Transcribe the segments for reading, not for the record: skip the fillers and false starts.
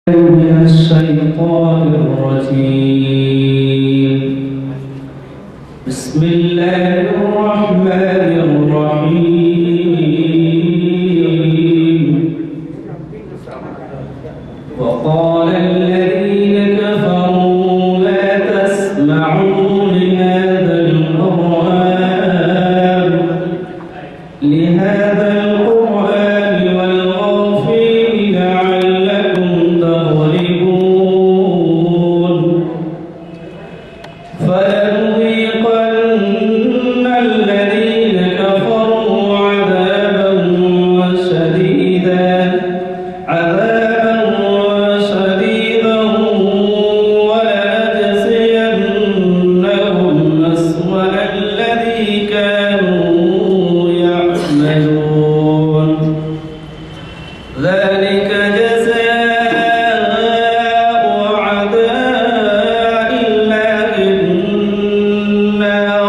من الشيطان الرجيم. بسم الله الرحمن الرحيم. وقال الذين كفروا لا تسمعوا لهذا القرآن والغوا فيه لعلكم تغلبون. فلنذيقن الذين كفروا عذابا شديدا ولنجزينهم أسوأ الذي كانوا يعملون. ذلك جزاء أعداء الله النار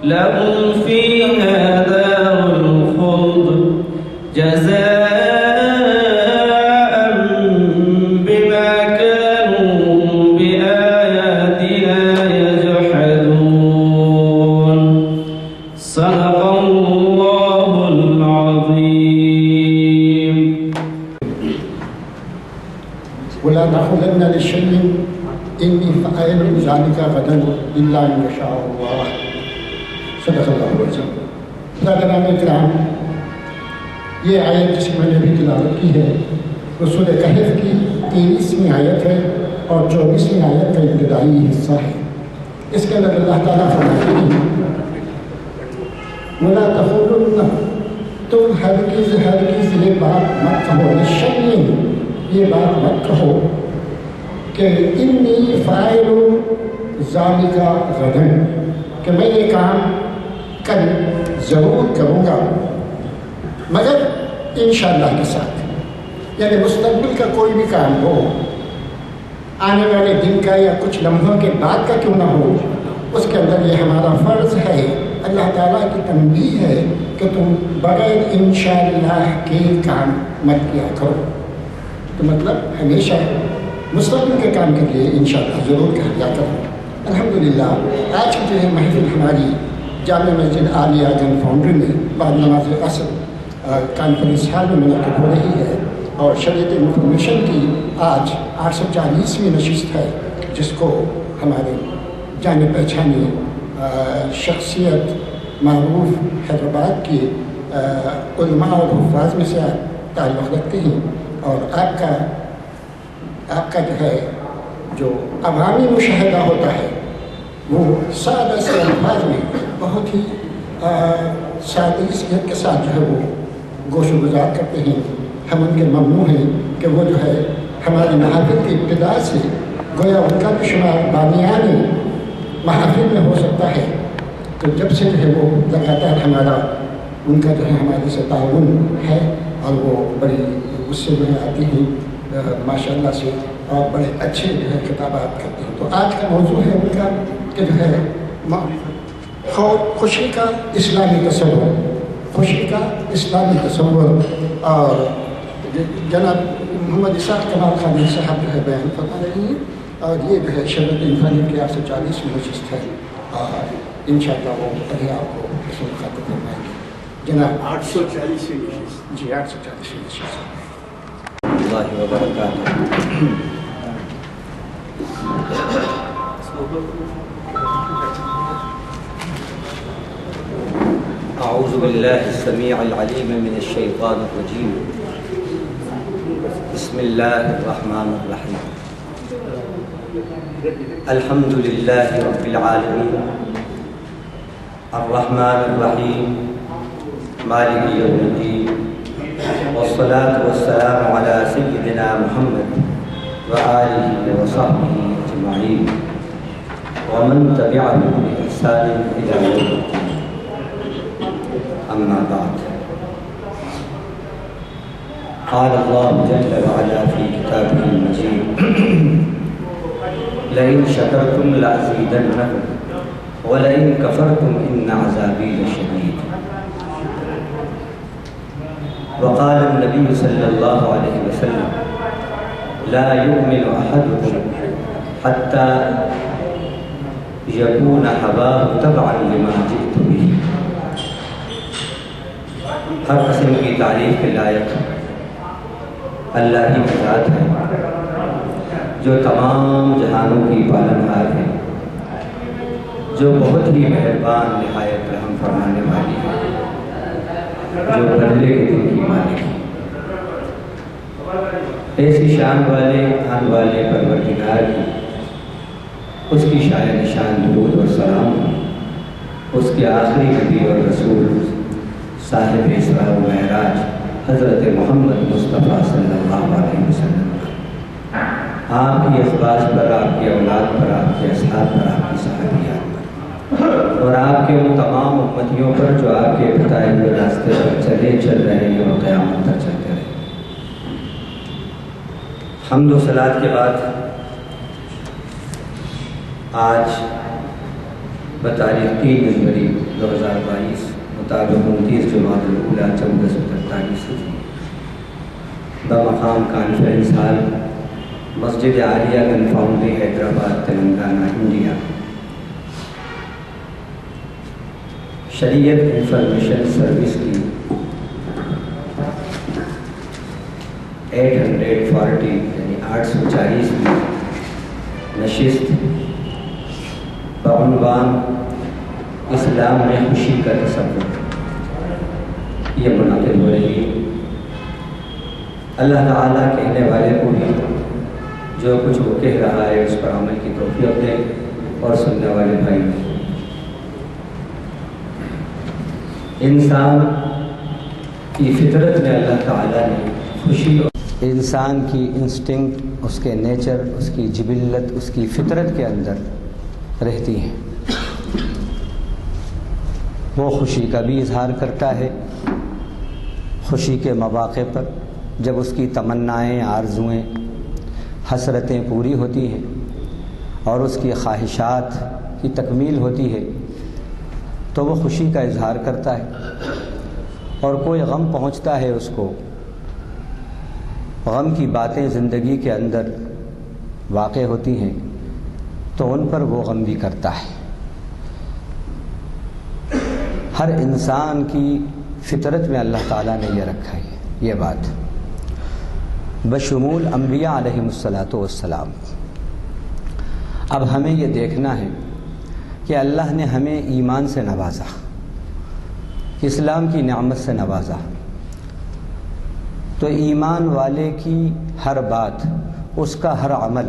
لهم فيها دار الخلد جزاء بما كانوا بآياتنا يجحدون. صدق الله العظيم. ولا تقولن لشيء إني فاعل ذلك غدا إلا أن يشاء الله. صدق الله العظيم. حضرات کرام، یہ آیت جس میں نے بھی تلاوت کی ہے وہ سورہ کہف کی 23ویں آیت ہے اور 24ویں آیت کا ابتدائی حصہ ہے. اس کے اندر اللہ تعالیٰ فرماتے ہیں وَلَا تَقُولُنَّ، تم ہرگز یہ بات مت کہو، لِشَيْءٍ، یہ بات مت کہو کہ انی فاعل ذالک غدا، کہ میں یہ کام کل ضرور کروں گا مگر انشاءاللہ کے ساتھ. یعنی مستقبل کا کوئی بھی کام ہو، آنے والے دن کا یا کچھ لمحوں کے بعد کا کیوں نہ ہو، اس کے اندر یہ ہمارا فرض ہے، اللہ تعالیٰ کی تنبیہ ہے کہ تم بغیر انشاءاللہ کے کام مت کیا کرو. تو مطلب ہمیشہ مستقبل کے کام کے لیے انشاءاللہ ضرور کہا کرو. الحمدللہ آج کی جو ہے محفل ہماری جامع مسجد عالیہ گن فاؤنڈری میں بعد نماز عصر کانفرنس ہال میں منعقد ہو رہی ہے اور شریعت انفارمیشن کی آج 840ویں نشست ہے، جس کو ہمارے جانے پہچانے شخصیت معروف حیدرآباد کی علماء اور حفاظ میں سے تعلق رکھتے ہیں. اور آپ کا جو ہے جو عوامی مشاہدہ ہوتا ہے وہ سادہ سے الفاظ میں بہت ہی سادگی کے ساتھ جو ہے وہ گوش و گزار کرتے ہیں. ہم ان کے ممنوع ہیں کہ وہ جو ہے ہماری محافل کی ابتدا سے گویا ان کا بھی شمار بانیان محافل میں ہو سکتا ہے. تو جب سے جو ہے وہ لگاتار ہمارا ان کا جو ہے ہمارے سے تعاون ہے اور وہ بڑی اس سے جو ہے آتی ہیں ماشاءاللہ سے اور بڑے اچھے جو ہے خطابات کرتے ہیں. تو آج کا موضوع ہے ان کا کہ جو ہے خوشی کا اسلامی تصور، خوشی کا اسلامی تصور. اور جناب محمد اسحاق کمال خان صاحب جو ہے بیان فرما رہی ہیں اور یہ جو ہے شریعت انفرادیت کی 840ویں نشست ہے اور انشاءاللہ وہ ابھی آپ کو اس میں خاطر فرمائیں گے. جناب 840ویں نشست. جی 840ویں نشست. اللہ وبرکاتہ. اعوذ باللہ السمیع العلیم من الشیطان الرجیم. بسم اللہ الرحمن الرحیم. الحمد للہ رب العالمین الرحمن الرحیم مالک یوم الدین والصلاة والسلام علی سیدنا محمد وآلہ وصحبہ اجمعین ومن تبعهم بإحسان إلى يوم الدين. أما بعد، قال الله جل وعلا في كتابه المجيد لئن شكرتم لأزيدنكم ولئن كفرتم إن عذابي لشديد. وقال النبي صلى الله عليه وسلم لا يؤمن أحدكم حتى يكون هواه تبعا لما جئت به. ہر قسم کی تعریف کے لائق اللہ ہی کی ذات ہے جو تمام جہانوں کی پالنہار ہے، جو بہت ہی مہربان نہایت رحم فرمانے والی ہے، جو بدلے کے دن کی مالک ہے۔ ایسی شان والے آن والے پروردگار کی، اس کی شایع نشان درود اور سلام، اس کے آخری نبی اور رسول صاحب اسراء و معراج حضرت محمد مصطفیٰ صلی اللہ علیہ وسلم، آپ کی اخبار پر، آپ کی اولاد پر، آپ کے اصحاب پر، آپ کی صحابیات پر، اور آپ کے ان تمام امتیوں پر جو آپ کے بتائے ہوئے راستے پر چل رہے ہیں اور قیامت تک چلتے رہے۔ حمد و صلات کے بعد آج بتاریخ 3 جنوری 2022 مطابق 29 جمادی الاولیٰ 1443 بمقام کانفرنس ہال مسجد عالیہ گن فاؤنڈری حیدرآباد تلنگانہ انڈیا شریعت انفارمیشن سروس کی 840 یعنی 840 میں نشست بعنوان اسلام میں خوشی کا تصور یہ منعقد ہو رہی ہے۔ اللہ تعالیٰ کہنے والے کو بھی جو کچھ وہ کہہ رہا ہے اس پر عمل کی توفیق دے، اور سننے والے بھائی انسان کی فطرت میں اللہ تعالیٰ نے خوشی، انسان کی انسٹنکٹ، اس کے نیچر، اس کی جبلت، اس کی فطرت کے اندر رہتی ہیں۔ وہ خوشی کا بھی اظہار کرتا ہے خوشی کے مواقع پر، جب اس کی تمنائیں، آرزوئیں، حسرتیں پوری ہوتی ہیں اور اس کی خواہشات کی تکمیل ہوتی ہے تو وہ خوشی کا اظہار کرتا ہے، اور کوئی غم پہنچتا ہے اس کو، غم کی باتیں زندگی کے اندر واقع ہوتی ہیں تو ان پر وہ غم بھی کرتا ہے۔ ہر انسان کی فطرت میں اللہ تعالیٰ نے یہ رکھا ہے یہ بات، بشمول انبیاء علیہم السلام۔ اب ہمیں یہ دیکھنا ہے کہ اللہ نے ہمیں ایمان سے نوازا، اسلام کی نعمت سے نوازا، تو ایمان والے کی ہر بات، اس کا ہر عمل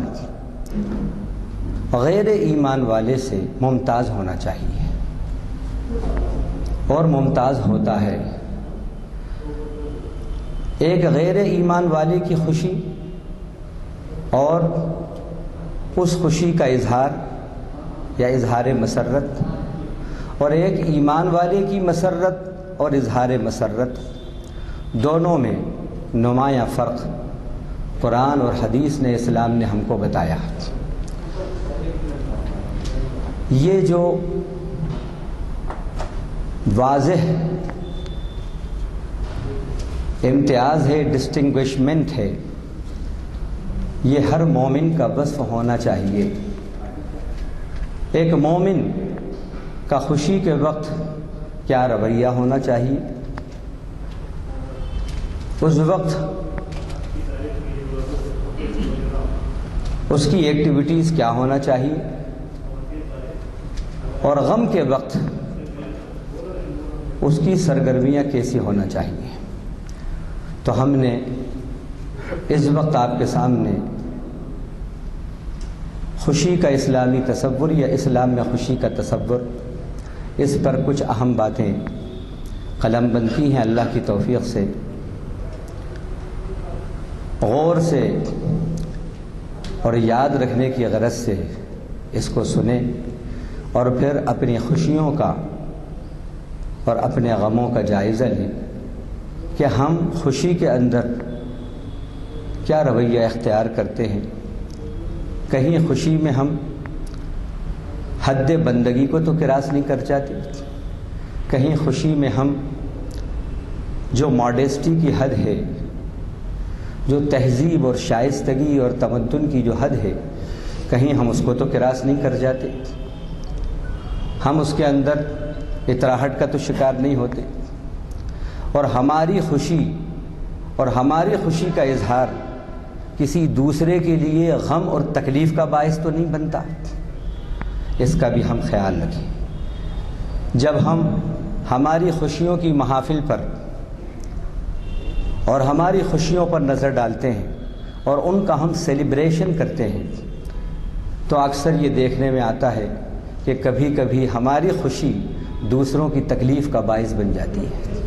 غیر ایمان والے سے ممتاز ہونا چاہیے، اور ممتاز ہوتا ہے۔ ایک غیر ایمان والے کی خوشی اور اس خوشی کا اظہار یا اظہار مسرت، اور ایک ایمان والے کی مسرت اور اظہار مسرت، دونوں میں نمایاں فرق قرآن اور حدیث نے، اسلام نے ہم کو بتایا۔ یہ جو واضح امتیاز ہے، ڈسٹنگوشمنٹ ہے، یہ ہر مومن کا وصف ہونا چاہیے۔ ایک مومن کا خوشی کے وقت کیا رویہ ہونا چاہیے، اس وقت اس کی ایکٹیویٹیز کیا ہونا چاہیے، اور غم کے وقت اس کی سرگرمیاں کیسی ہونا چاہیے۔ تو ہم نے اس وقت آپ کے سامنے خوشی کا اسلامی تصور یا اسلام میں خوشی کا تصور، اس پر کچھ اہم باتیں قلم بند کی ہیں اللہ کی توفیق سے۔ غور سے اور یاد رکھنے کی غرض سے اس کو سنیں، اور پھر اپنی خوشیوں کا اور اپنے غموں کا جائزہ لیں کہ ہم خوشی کے اندر کیا رویہ اختیار کرتے ہیں۔ کہیں خوشی میں ہم حد بندگی کو تو کراس نہیں کر جاتے، کہیں خوشی میں ہم جو ماڈیسٹی کی حد ہے جو تہذیب اور شائستگی اور تمدن کی جو حد ہے، کہیں ہم اس کو تو کراس نہیں کر جاتے، ہم اس کے اندر اطراحٹ کا تو شکار نہیں ہوتے، اور ہماری خوشی کا اظہار کسی دوسرے کے لیے غم اور تکلیف کا باعث تو نہیں بنتا۔ اس کا بھی ہم خیال رکھیں۔ جب ہم ہماری خوشیوں کی محافل پر اور ہماری خوشیوں پر نظر ڈالتے ہیں اور ان کا ہم سیلیبریشن کرتے ہیں، تو اکثر یہ دیکھنے میں آتا ہے کہ کبھی کبھی ہماری خوشی دوسروں کی تکلیف کا باعث بن جاتی ہے۔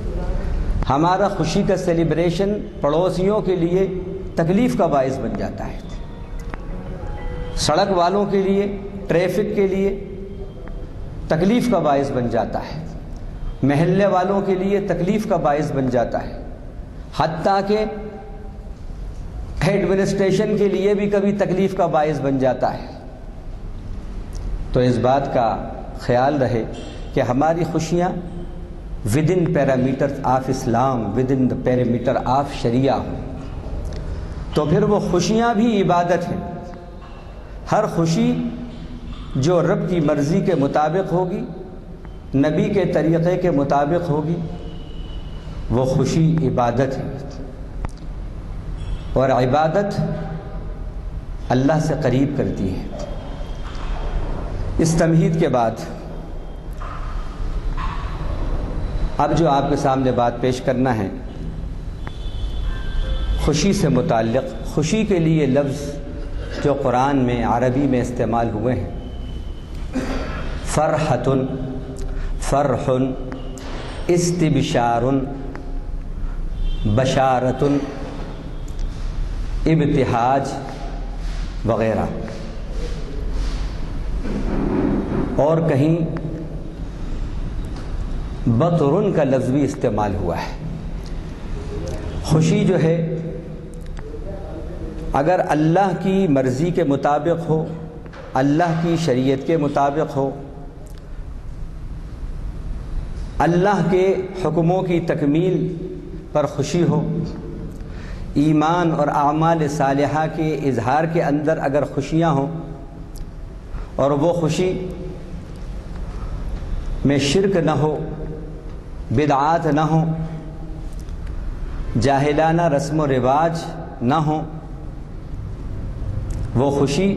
ہمارا خوشی کا سیلیبریشن پڑوسیوں کے لیے تکلیف کا باعث بن جاتا ہے، سڑک والوں کے لیے، ٹریفک کے لیے تکلیف کا باعث بن جاتا ہے، محلے والوں کے لیے تکلیف کا باعث بن جاتا ہے، حتیٰ کہ ایڈمنسٹریشن کے لیے بھی کبھی تکلیف کا باعث بن جاتا ہے۔ تو اس بات کا خیال رہے کہ ہماری خوشیاں with in parameter of Islam, with in the parameter of Sharia ہوں، تو پھر وہ خوشیاں بھی عبادت ہیں۔ ہر خوشی جو رب کی مرضی کے مطابق ہوگی، نبی کے طریقے کے مطابق ہوگی، وہ خوشی عبادت ہے، اور عبادت اللہ سے قریب کرتی ہے۔ اس تمہید کے بعد اب جو آپ کے سامنے بات پیش کرنا ہے، خوشی سے متعلق، خوشی کے لیے لفظ جو قرآن میں عربی میں استعمال ہوئے ہیں، فرحتن، فرحن، استبشارن، بشارتن، ابتہاج وغیرہ، اور کہیں بطرن کا لفظ بھی استعمال ہوا ہے۔ خوشی جو ہے اگر اللہ کی مرضی کے مطابق ہو، اللہ کی شریعت کے مطابق ہو، اللہ کے حکموں کی تکمیل پر خوشی ہو، ایمان اور اعمال صالحہ کے اظہار کے اندر اگر خوشیاں ہوں، اور وہ خوشی میں شرک نہ ہو، بدعات نہ ہوں، جاہلانہ رسم و رواج نہ ہوں، وہ خوشی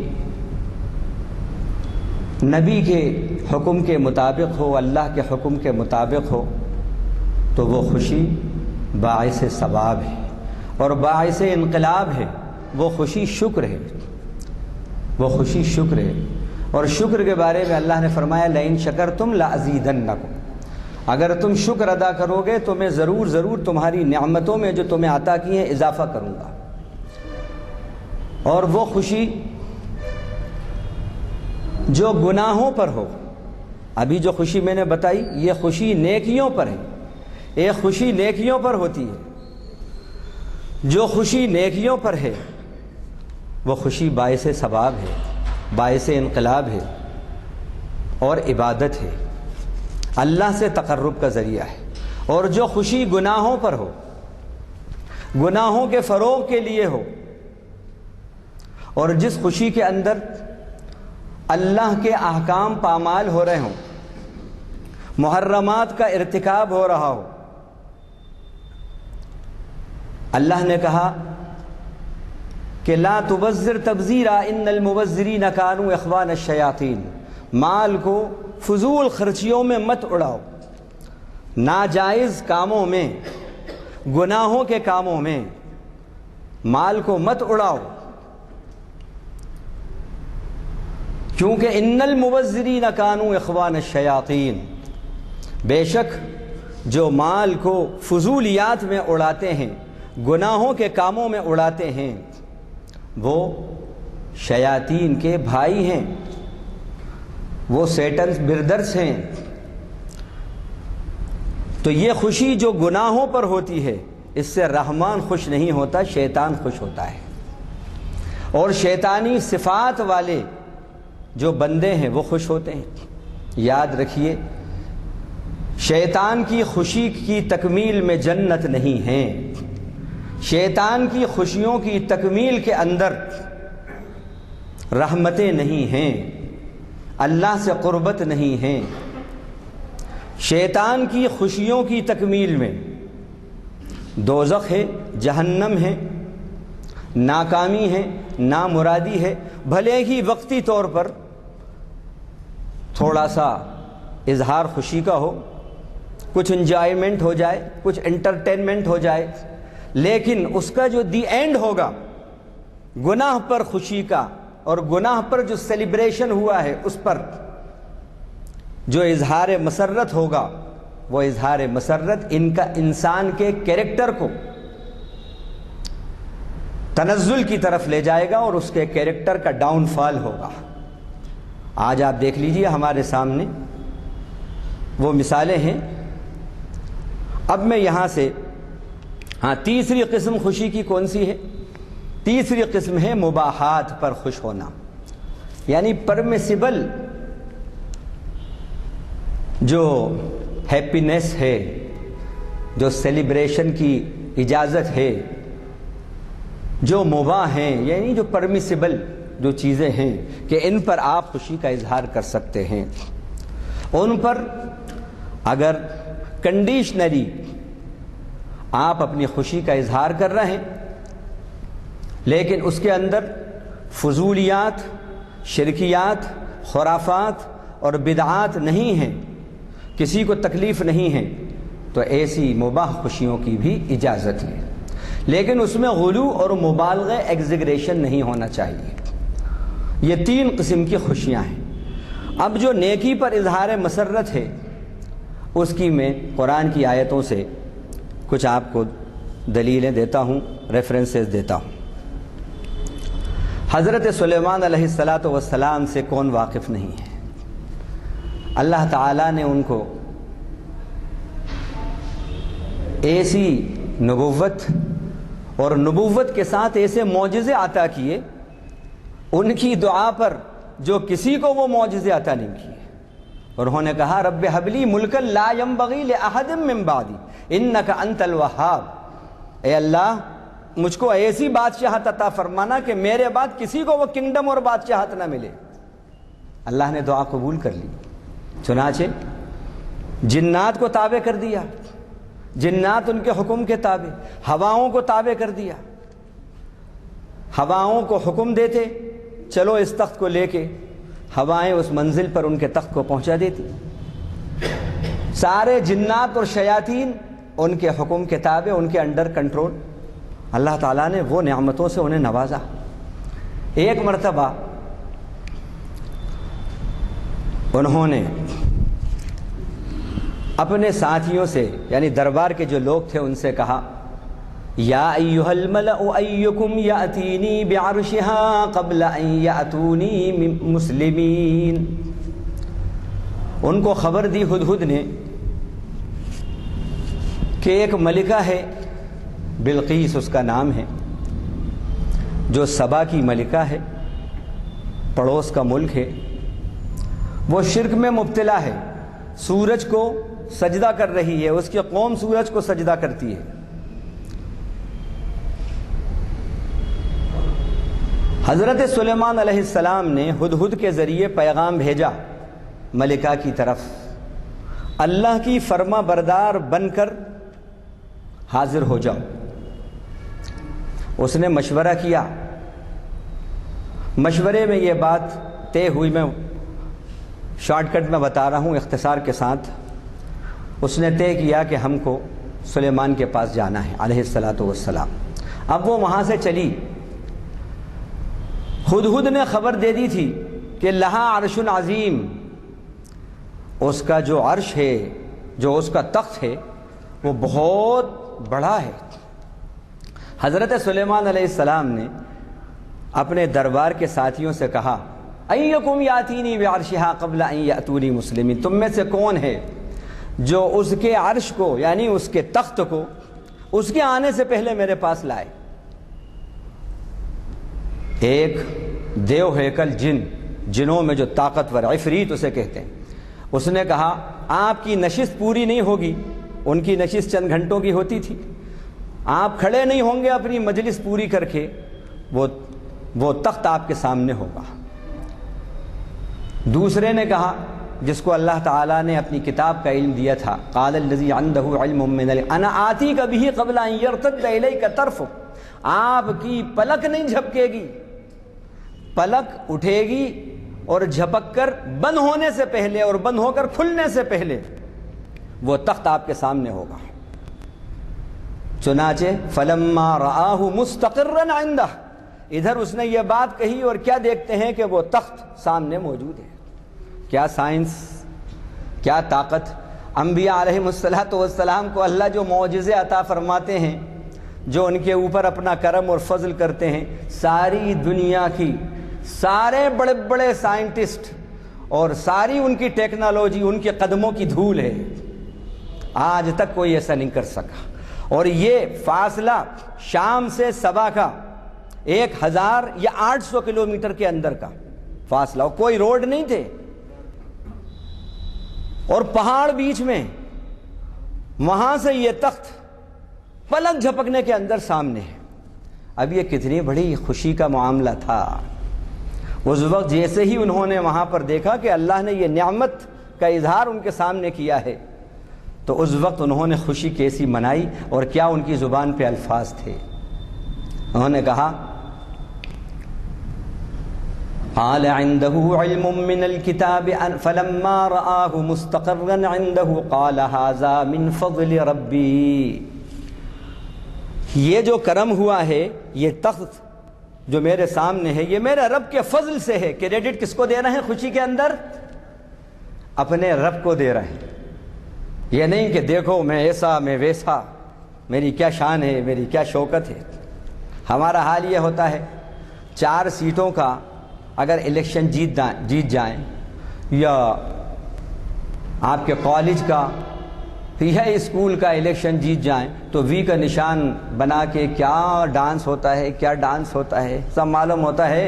نبی کے حکم کے مطابق ہو، اللہ کے حکم کے مطابق ہو، تو وہ خوشی باعث ثواب ہے اور باعث انقلاب ہے۔ وہ خوشی شکر ہے، وہ خوشی شکر ہے۔ اور شکر کے بارے میں اللہ نے فرمایا لئن شکرتم لازیدنکم، اگر تم شکر ادا کرو گے تو میں ضرور تمہاری نعمتوں میں جو تمہیں عطا کی ہیں اضافہ کروں گا۔ اور وہ خوشی جو گناہوں پر ہو، ابھی جو خوشی میں نے بتائی یہ خوشی نیکیوں پر ہے، ایک خوشی نیکیوں پر ہوتی ہے، جو خوشی نیکیوں پر ہے وہ خوشی باعث ثواب ہے، باعث انقلاب ہے اور عبادت ہے، اللہ سے تقرب کا ذریعہ ہے۔ اور جو خوشی گناہوں پر ہو، گناہوں کے فروغ کے لیے ہو، اور جس خوشی کے اندر اللہ کے احکام پامال ہو رہے ہوں، محرمات کا ارتکاب ہو رہا ہو، اللہ نے کہا کہ لا تبذر تبذیرا ان المبذرین کانوا اخوان الشیاطین، مال کو فضول خرچیوں میں مت اڑاؤ، ناجائز کاموں میں، گناہوں کے کاموں میں مال کو مت اڑاؤ، کیونکہ ان المبذرین کانوا اخوان الشیاطین، بے شک جو مال کو فضولیات میں اڑاتے ہیں، گناہوں کے کاموں میں اڑاتے ہیں، وہ شیاطین کے بھائی ہیں، وہ سیٹنز بردرس ہیں۔ تو یہ خوشی جو گناہوں پر ہوتی ہے، اس سے رحمان خوش نہیں ہوتا، شیطان خوش ہوتا ہے، اور شیطانی صفات والے جو بندے ہیں وہ خوش ہوتے ہیں۔ یاد رکھیے شیطان کی خوشی کی تکمیل میں جنت نہیں ہے، شیطان کی خوشیوں کی تکمیل کے اندر رحمتیں نہیں ہیں، اللہ سے قربت نہیں ہیں۔ شیطان کی خوشیوں کی تکمیل میں دوزخ ہے، جہنم ہے، ناکامی ہے، نامرادی ہے، بھلے ہی وقتی طور پر تھوڑا سا اظہار خوشی کا ہو، کچھ انجوائمنٹ ہو جائے، کچھ انٹرٹینمنٹ ہو جائے، لیکن اس کا جو دی اینڈ ہوگا گناہ پر خوشی کا، اور گناہ پر جو سیلیبریشن ہوا ہے اس پر جو اظہار مسرت ہوگا، وہ اظہار مسرت ان کا انسان کے کیریکٹر کو تنزل کی طرف لے جائے گا اور اس کے کیریکٹر کا ڈاؤن فال ہوگا۔ آج آپ دیکھ لیجئے ہمارے سامنے وہ مثالیں ہیں۔ اب میں یہاں سے تیسری قسم خوشی کی کون سی ہے؟ تیسری قسم ہے مباحات پر خوش ہونا، یعنی پرمیسیبل جو ہیپینس ہے، جو سیلیبریشن کی اجازت ہے، جو مباح ہیں، یعنی جو پرمیسیبل جو چیزیں ہیں کہ ان پر آپ خوشی کا اظہار کر سکتے ہیں، ان پر اگر کنڈیشنری آپ اپنی خوشی کا اظہار کر رہے ہیں، لیکن اس کے اندر فضولیات، شرکیات، خرافات اور بدعات نہیں ہیں، کسی کو تکلیف نہیں ہے، تو ایسی مباح خوشیوں کی بھی اجازت ہے، لیکن اس میں غلو اور مبالغہ، ایگزیگریشن نہیں ہونا چاہیے۔ یہ تین قسم کی خوشیاں ہیں۔ اب جو نیکی پر اظہار مسرت ہے، اس کی میں قرآن کی آیتوں سے کچھ آپ کو دلیلیں دیتا ہوں، ریفرنسز دیتا ہوں۔ حضرت سلیمان علیہ السلام سے کون واقف نہیں ہے؟ اللہ تعالیٰ نے ان کو ایسی نبوت اور نبوت کے ساتھ ایسے معجزے عطا کیے، ان کی دعا پر جو کسی کو وہ معجزے عطا نہیں کیے، اور انہوں نے کہا رب حب لی ملکا لا ينبغی لأحد من بعدی انک انت الوہاب، اے اللہ مجھ کو ایسی بادشاہت عطا فرمانا کہ میرے بعد کسی کو وہ کنگڈم اور بادشاہت نہ ملے۔ اللہ نے دعا قبول کر لی، چنانچہ جنات کو تابع کر دیا، جنات ان کے حکم کے تابع، ہواؤں کو تابع کر دیا، ہواؤں کو حکم دیتے چلو اس تخت کو لے کے، ہوائیں اس منزل پر ان کے تخت کو پہنچا دیتی، سارے جنات اور شیاطین ان کے حکم کے تابع، ان کے انڈر کنٹرول۔ اللہ تعالیٰ نے وہ نعمتوں سے انہیں نوازا۔ ایک مرتبہ انہوں نے اپنے ساتھیوں سے، یعنی دربار کے جو لوگ تھے، ان سے کہا یا ایھا الملأ ایکم یأتینی بعرشھا قبل ان یأتونی مسلمین۔ ان کو خبر دی ہدہد نے کہ ایک ملکہ ہے، بلقیس اس کا نام ہے، جو سبا کی ملکہ ہے، پڑوس کا ملک ہے، وہ شرک میں مبتلا ہے، سورج کو سجدہ کر رہی ہے، اس کی قوم سورج کو سجدہ کرتی ہے۔ حضرت سلیمان علیہ السلام نے ہدہد کے ذریعے پیغام بھیجا ملکہ کی طرف، اللہ کی فرما بردار بن کر حاضر ہو جاؤ۔ اس نے مشورہ کیا، مشورے میں یہ بات طے ہوئی، میں شارٹ کٹ میں بتا رہا ہوں اختصار کے ساتھ۔ اس نے طے کیا کہ ہم کو سلیمان کے پاس جانا ہے علیہ السلام۔ اب وہ وہاں سے چلی، ہدہد نے خبر دے دی تھی کہ لہا عرش عظیم، اس کا جو عرش ہے، جو اس کا تخت ہے، وہ بہت بڑا ہے۔ حضرت سلیمان علیہ السلام نے اپنے دربار کے ساتھیوں سے کہا ایکم یاتینی بعرشھا قبل ان یاتونی مسلمین، تم میں سے کون ہے جو اس کے عرش کو، یعنی اس کے تخت کو، اس کے آنے سے پہلے میرے پاس لائے۔ ایک دیو ہیکل جن، جنوں میں جو طاقتور، عفریت اسے کہتے ہیں، اس نے کہا آپ کی نشست پوری نہیں ہوگی، ان کی نشست چند گھنٹوں کی ہوتی تھی، آپ کھڑے نہیں ہوں گے اپنی مجلس پوری کر کے، وہ تخت آپ کے سامنے ہوگا۔ دوسرے نے کہا جس کو اللہ تعالیٰ نے اپنی کتاب کا علم دیا تھا، قال الذی عنده علم من انا آتیک بہ قبل ان یرتد الیک طرفک، آپ کی پلک نہیں جھپکے گی، پلک اٹھے گی اور جھپک کر بند ہونے سے پہلے اور بند ہو کر کھلنے سے پہلے وہ تخت آپ کے سامنے ہوگا۔ چنانچہ فلما رآہ مستقرا عنده، ادھر اس نے یہ بات کہی اور کیا دیکھتے ہیں کہ وہ تخت سامنے موجود ہے۔ کیا سائنس، کیا طاقت! انبیاء علیہ السلام کو اللہ جو معجزے عطا فرماتے ہیں، جو ان کے اوپر اپنا کرم اور فضل کرتے ہیں، ساری دنیا کی سارے بڑے بڑے سائنٹسٹ اور ساری ان کی ٹیکنالوجی ان کے قدموں کی دھول ہے، آج تک کوئی ایسا نہیں کر سکا۔ اور یہ فاصلہ شام سے سبا کا 1000 یا 800 کلومیٹر کے اندر کا فاصلہ، اور کوئی روڈ نہیں تھے اور پہاڑ بیچ میں، وہاں سے یہ تخت پلک جھپکنے کے اندر سامنے ہے۔ اب یہ کتنی بڑی خوشی کا معاملہ تھا۔ اس وقت جیسے ہی انہوں نے وہاں پر دیکھا کہ اللہ نے یہ نعمت کا اظہار ان کے سامنے کیا ہے، تو اس وقت انہوں نے خوشی کیسی منائی اور کیا ان کی زبان پہ الفاظ تھے۔ انہوں نے کہا قال عنده علم من الكتاب فلما رآه مستقرا عنده قال هذا من فضل ربی، یہ جو کرم ہوا ہے، یہ تخت جو میرے سامنے ہے، یہ میرے رب کے فضل سے ہے۔ کریڈٹ کس کو دے رہے ہیں خوشی کے اندر؟ اپنے رب کو دے رہے ہیں۔ یہ نہیں کہ دیکھو میں ایسا میں ویسا، میری کیا شان ہے، میری کیا شوکت ہے۔ ہمارا حال یہ ہوتا ہے 4 سیٹوں کا اگر الیکشن جیت جائیں، یا آپ کے کالج کا یا اسکول کا الیکشن جیت جائیں، تو وی کا نشان بنا کے کیا ڈانس ہوتا ہے، کیا ڈانس ہوتا ہے، سب معلوم ہوتا ہے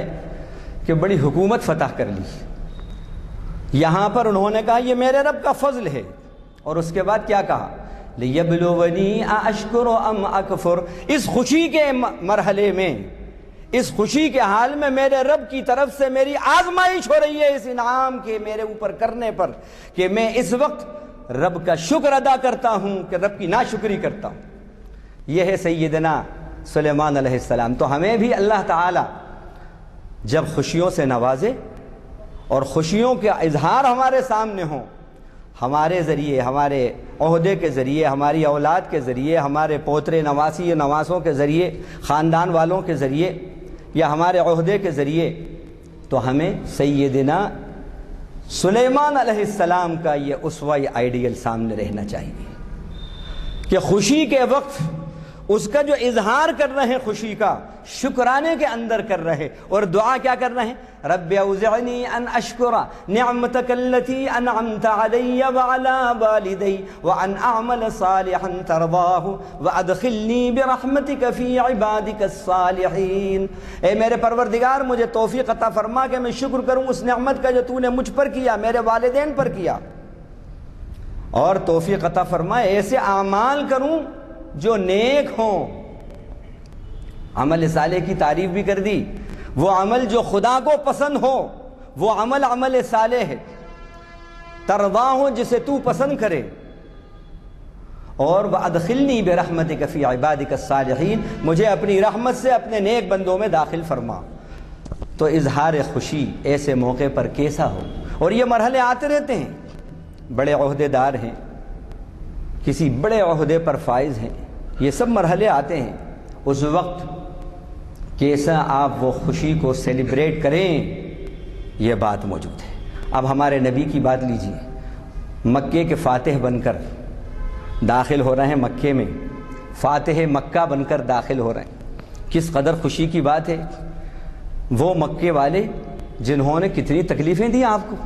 کہ بڑی حکومت فتح کر لی۔ یہاں پر انہوں نے کہا یہ میرے رب کا فضل ہے، اور اس کے بعد کیا کہا؟ لِيَبْلُوَنِي أَأَشْكُرُ أَمْ أَكْفُرُ، اس خوشی کے مرحلے میں، اس خوشی کے حال میں میرے رب کی طرف سے میری آزمائش ہو رہی ہے اس انعام کے میرے اوپر کرنے پر، کہ میں اس وقت رب کا شکر ادا کرتا ہوں کہ رب کی ناشکری کرتا ہوں۔ یہ ہے سیدنا سلیمان علیہ السلام۔ تو ہمیں بھی اللہ تعالی جب خوشیوں سے نوازے اور خوشیوں کے اظہار ہمارے سامنے ہوں، ہمارے ذریعے، ہمارے عہدے کے ذریعے، ہماری اولاد کے ذریعے، ہمارے پوترے نواسی یا نواسوں کے ذریعے، خاندان والوں کے ذریعے، یا ہمارے عہدے کے ذریعے، تو ہمیں سیدنا سلیمان علیہ السلام کا یہ اسوہ آئیڈیل سامنے رہنا چاہیے کہ خوشی کے وقت اس کا جو اظہار کر رہے ہیں خوشی کا، شکرانے کے اندر کر رہے، اور دعا کیا کر رہے ہیں؟ رب اوزعنی ان اشکر نعمتک التی انعمت علی وعلی والدی وان اعمل صالحا ترضاہ وادخلنی برحمتک فی عبادک الصالحین۔ اے میرے پروردگار، مجھے توفیق عطا فرما کہ میں شکر کروں اس نعمت کا جو تو نے مجھ پر کیا، میرے والدین پر کیا، اور توفیق عطا فرما ایسے اعمال کروں جو نیک ہوں۔ عمل صالح کی تعریف بھی کر دی، وہ عمل جو خدا کو پسند ہو، وہ عمل عمل صالح ہے، ترضا ہو، جسے تو پسند کرے، اور وَأَدْخِلْنِي بِرَحْمَتِكَ فِي عِبَادِكَ الصَّالِحِينَ، مجھے اپنی رحمت سے اپنے نیک بندوں میں داخل فرما۔ تو اظہار خوشی ایسے موقع پر کیسا ہو؟ اور یہ مرحلے آتے رہتے ہیں۔ بڑے عہدے دار ہیں، کسی بڑے عہدے پر فائز ہیں، یہ سب مرحلے آتے ہیں۔ اس وقت کیسا آپ وہ خوشی کو سیلیبریٹ کریں، یہ بات موجود ہے۔ اب ہمارے نبی کی بات لیجئے، مکے کے فاتح بن کر داخل ہو رہے ہیں، مکے میں فاتح مکہ بن کر داخل ہو رہے ہیں، کس قدر خوشی کی بات ہے۔ وہ مکے والے جنہوں نے کتنی تکلیفیں دی آپ کو،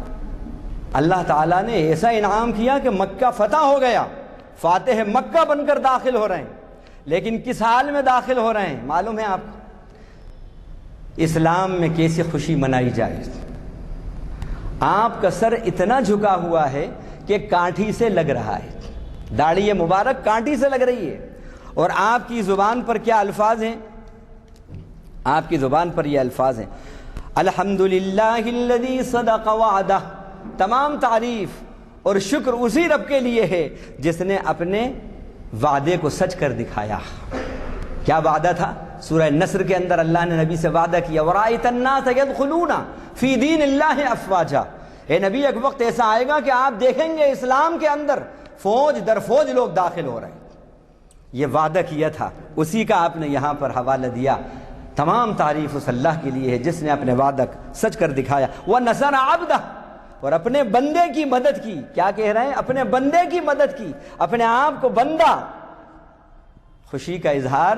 اللہ تعالیٰ نے ایسا انعام کیا کہ مکہ فتح ہو گیا، فاتح مکہ بن کر داخل ہو رہے ہیں، لیکن کس حال میں داخل ہو رہے ہیں معلوم ہے آپ کو؟ اسلام میں کیسی خوشی منائی جائے۔ آپ کا سر اتنا جھکا ہوا ہے کہ کانٹھی سے لگ رہا ہے، داڑھی مبارک کانٹھی سے لگ رہی ہے، اور آپ کی زبان پر کیا الفاظ ہیں؟ آپ کی زبان پر یہ الفاظ ہیں، الحمدللہ الذی صدق وعدہ، تمام تعریف اور شکر اسی رب کے لیے ہے جس نے اپنے وعدے کو سچ کر دکھایا۔ کیا وعدہ تھا؟ سورہ نصر کے اندر اللہ نے نبی سے وعدہ کیا، وَرَأَيْتَ النَّاسَ يَدْخُلُونَ فِي دِينِ اللَّهِ أَفْوَاجًا، اے نبی ایک وقت ایسا آئے گا کہ آپ دیکھیں گے اسلام کے اندر فوج در فوج لوگ داخل ہو رہے ہیں۔ یہ وعدہ کیا تھا، اسی کا آپ نے یہاں پر حوالہ دیا۔ تمام تعریف اس اللہ کے لیے ہے جس نے اپنے وعدہ سچ کر دکھایا۔ وَنَصَرَ عَبْدَهُ، اور اپنے بندے کی مدد کی۔ کیا کہہ رہے ہیں؟ اپنے بندے کی مدد کی، اپنے آپ کو بندہ، خوشی کا اظہار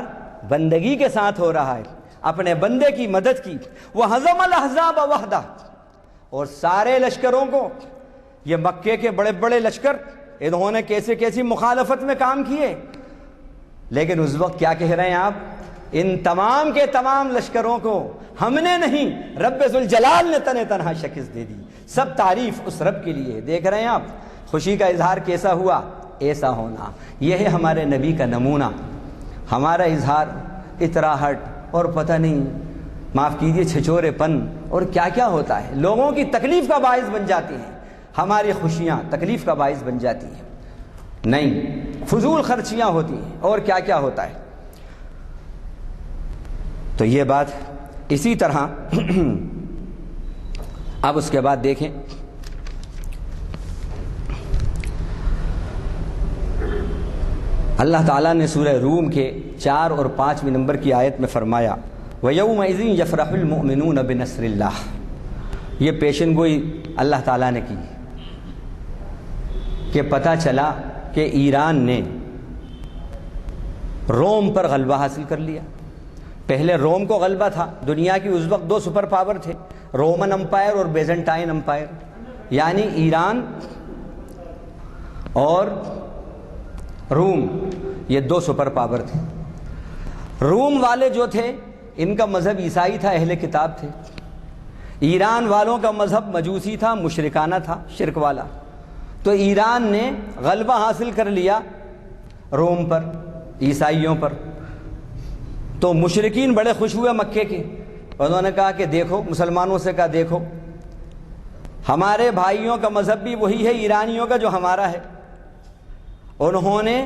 بندگی کے ساتھ ہو رہا ہے، اپنے بندے کی مدد کی۔ وَهَزَمَ الْأَحْزَابَ وَحْدَهُ، اور سارے لشکروں کو، یہ مکے کے بڑے بڑے لشکر، انہوں نے کیسی مخالفت میں کام کیے، لیکن اس وقت کیا کہہ رہے ہیں آپ؟ ان تمام کے تمام لشکروں کو ہم نے نہیں، رب ذوالجلال نے تنہا شکست دے دی۔ سب تعریف اس رب کے لیے۔ دیکھ رہے ہیں آپ خوشی کا اظہار کیسا ہوا؟ ایسا ہونا، یہ ہے ہمارے نبی کا نمونہ۔ ہمارا اظہار اتراہٹ اور پتہ نہیں، معاف کیجیے، چھچورے پن اور کیا کیا ہوتا ہے، لوگوں کی تکلیف کا باعث بن جاتی ہیں، ہماری خوشیاں تکلیف کا باعث بن جاتی ہیں۔ نہیں، فضول خرچیاں ہوتی ہیں اور کیا کیا ہوتا ہے۔ تو یہ بات اسی طرح اب اس کے بعد دیکھیں، اللہ تعالیٰ نے سورہ روم کے 4 اور 5 نمبر کی آیت میں فرمایا، وَيَوْمَئِذٍ يَفْرَحُ الْمُؤْمِنُونَ بِنَصْرِ اللَّهِ، یہ پیشن گوئی اللہ تعالیٰ نے کی کہ پتہ چلا کہ ایران نے روم پر غلبہ حاصل کر لیا۔ پہلے روم کو غلبہ تھا، دنیا کی اس وقت 2 سپر پاور تھے، رومن امپائر اور بیزنٹائن امپائر، یعنی ایران اور روم، یہ 2 سپر پاور تھے۔ روم والے جو تھے ان کا مذہب عیسائی تھا، اہل کتاب تھے۔ ایران والوں کا مذہب مجوسی تھا، مشرکانہ تھا، شرک والا۔ تو ایران نے غلبہ حاصل کر لیا روم پر، عیسائیوں پر۔ تو مشرکین بڑے خوش ہوئے مکے کے، انہوں نے کہا کہ دیکھو، مسلمانوں سے کہا دیکھو ہمارے بھائیوں کا مذہب بھی وہی ہے ایرانیوں کا جو ہمارا ہے، انہوں نے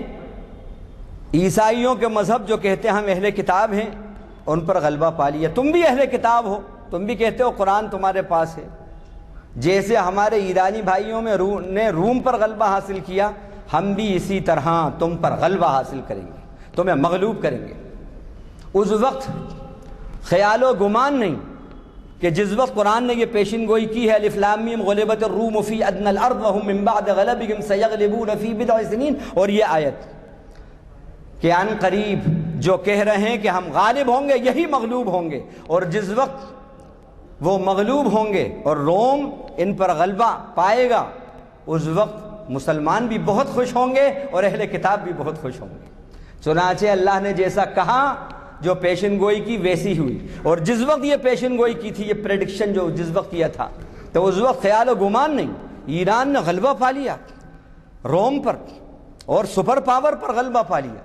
عیسائیوں کے مذہب جو کہتے ہیں ہم اہل کتاب ہیں ان پر غلبہ پا لیا۔ تم بھی اہل کتاب ہو، تم بھی کہتے ہو قرآن تمہارے پاس ہے، جیسے ہمارے ایرانی بھائیوں میں نے روم پر غلبہ حاصل کیا، ہم بھی اسی طرح تم پر غلبہ حاصل کریں گے، تمہیں مغلوب کریں گے۔ اس وقت خیال و گمان نہیں کہ جس وقت قرآن نے یہ پیشن گوئی کی ہے، الف لام میم غلبت الروم فی ادنى الارض وهم من بعد غلبهم سيغلبون في بضع سنين، اور یہ آیت کہ ان قریب جو کہہ رہے ہیں کہ ہم غالب ہوں گے یہی مغلوب ہوں گے، اور جس وقت وہ مغلوب ہوں گے اور روم ان پر غلبہ پائے گا، اس وقت مسلمان بھی بہت خوش ہوں گے اور اہل کتاب بھی بہت خوش ہوں گے۔ چنانچہ اللہ نے جیسا کہا جو پیشن گوئی کی ویسی ہوئی، اور جس وقت یہ پیشن گوئی کی تھی، یہ پریڈکشن جو جس وقت کیا تھا، تو اس وقت خیال و گمان نہیں، ایران نے غلبہ پا لیا روم پر اور سپر پاور پر غلبہ پا لیا،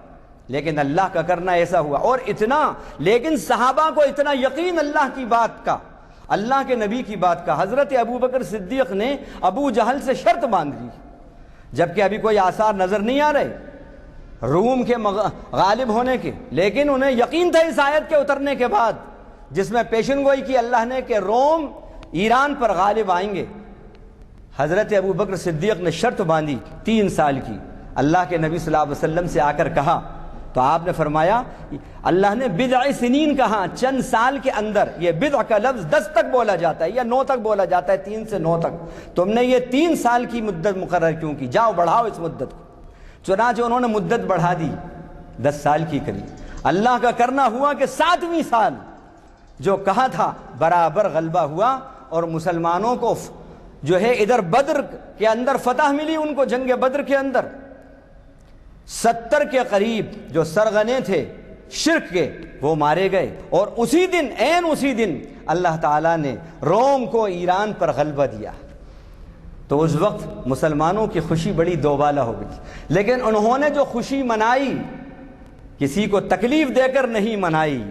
لیکن اللہ کا کرنا ایسا ہوا۔ اور اتنا، لیکن صحابہ کو اتنا یقین اللہ کی بات کا، اللہ کے نبی کی بات کا، حضرت ابوبکر صدیق نے ابو جہل سے شرط باندھ لی، جبکہ ابھی کوئی آثار نظر نہیں آ رہے روم کے غالب ہونے کے، لیکن انہیں یقین تھا اس آیت کے اترنے کے بعد جس میں پیشن گوئی کی اللہ نے کہ روم ایران پر غالب آئیں گے۔ حضرت ابوبکر صدیق نے شرط باندھی 3 سال کی، اللہ کے نبی صلی اللہ علیہ وسلم سے آ کر کہا تو آپ نے فرمایا، اللہ نے بضع سنین کہا، چند سال کے اندر۔ یہ بضع کا لفظ 10 تک بولا جاتا ہے یا 9 تک بولا جاتا ہے، 3 سے 9 تک۔ تم نے یہ 3 سال کی مدت مقرر کیوں کی؟ جاؤ بڑھاؤ اس مدت کو۔ چنانچہ انہوں نے مدت بڑھا دی، 10 سال کی کری۔ اللہ کا کرنا ہوا کہ 7ویں سال جو کہا تھا برابر غلبہ ہوا، اور مسلمانوں کو جو ہے ادھر بدر کے اندر فتح ملی، ان کو جنگ بدر کے اندر 70 کے قریب جو سرغنے تھے شرک کے وہ مارے گئے، اور اسی دن، عین اسی دن اللہ تعالیٰ نے روم کو ایران پر غلبہ دیا۔ تو اس وقت مسلمانوں کی خوشی بڑی دوبالا ہو گئی، لیکن انہوں نے جو خوشی منائی کسی کو تکلیف دے کر نہیں منائی،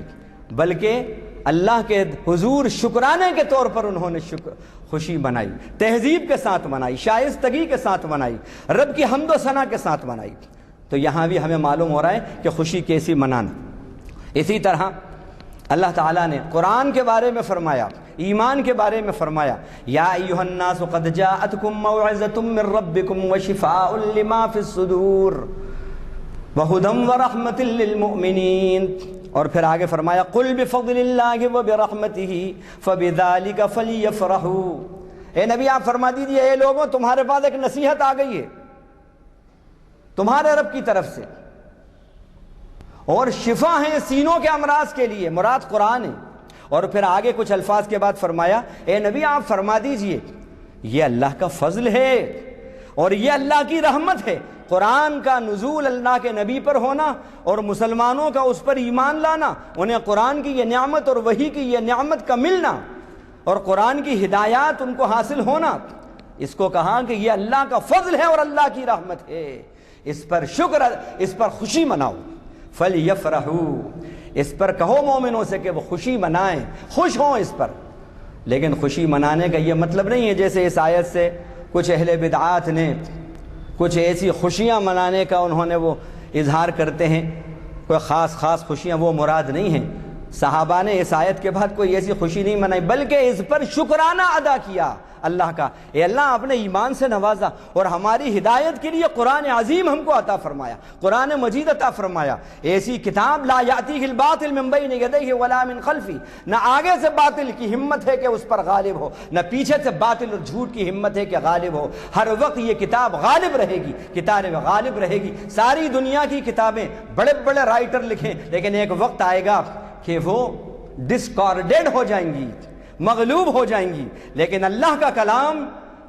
بلکہ اللہ کے حضور شکرانے کے طور پر انہوں نے خوشی منائی، تہذیب کے ساتھ منائی، شائستگی کے ساتھ منائی، رب کی حمد و ثنا کے ساتھ منائی۔ تو یہاں بھی ہمیں معلوم ہو رہا ہے کہ خوشی کیسی منانا۔ اسی طرح اللہ تعالیٰ نے قرآن کے بارے میں فرمایا، ایمان کے بارے میں فرمایا، یا ایھا الناس قد جاءتکم موعظۃ من ربکم وشفاء لما فی الصدور وہدی ورحمۃ للمؤمنین، اور پھر آگے فرمایا قل بفضل اللہ وبرحمتہ فبذلک فلیفرحوا۔ اے نبی آپ فرما دیجئے اے لوگوں تمہارے پاس ایک نصیحت آ گئی ہے تمہارے رب کی طرف سے، اور شفا ہے سینوں کے امراض کے لیے، مراد قرآن ہے۔ اور پھر آگے کچھ الفاظ کے بعد فرمایا اے نبی آپ فرما دیجئے یہ اللہ کا فضل ہے اور یہ اللہ کی رحمت ہے۔ قرآن کا نزول اللہ کے نبی پر ہونا اور مسلمانوں کا اس پر ایمان لانا، انہیں قرآن کی یہ نعمت اور وحی کی یہ نعمت کا ملنا اور قرآن کی ہدایات ان کو حاصل ہونا، اس کو کہا کہ یہ اللہ کا فضل ہے اور اللہ کی رحمت ہے، اس پر شکر، اس پر خوشی مناؤ۔ فَلْيَفْرَحُوا، اس پر کہو مومنوں سے کہ وہ خوشی منائیں، خوش ہوں اس پر۔ لیکن خوشی منانے کا یہ مطلب نہیں ہے جیسے اس آیت سے کچھ اہل بدعات نے کچھ ایسی خوشیاں منانے کا انہوں نے وہ اظہار کرتے ہیں، کوئی خاص خوشیاں، وہ مراد نہیں ہیں۔ صحابہ نے اس آیت کے بعد کوئی ایسی خوشی نہیں منائی، بلکہ اس پر شکرانہ ادا کیا اللہ کا، اے اللہ آپ نے ایمان سے نوازا اور ہماری ہدایت کے لیے قرآن عظیم ہم کو عطا فرمایا، قرآن مجید عطا فرمایا، ایسی کتاب لا یاتیہ الباطل من بین یدیہ ولا من خلفہ، نہ آگے سے باطل کی ہمت ہے کہ اس پر غالب ہو، نہ پیچھے سے باطل اور جھوٹ کی ہمت ہے کہ غالب ہو، ہر وقت یہ کتاب غالب رہے گی، کتاب غالب رہے گی۔ ساری دنیا کی کتابیں بڑے بڑے رائٹر لکھیں، لیکن ایک وقت آئے گا کہ وہ ڈسکارڈڈ ہو جائیں گی، مغلوب ہو جائیں گی، لیکن اللہ کا کلام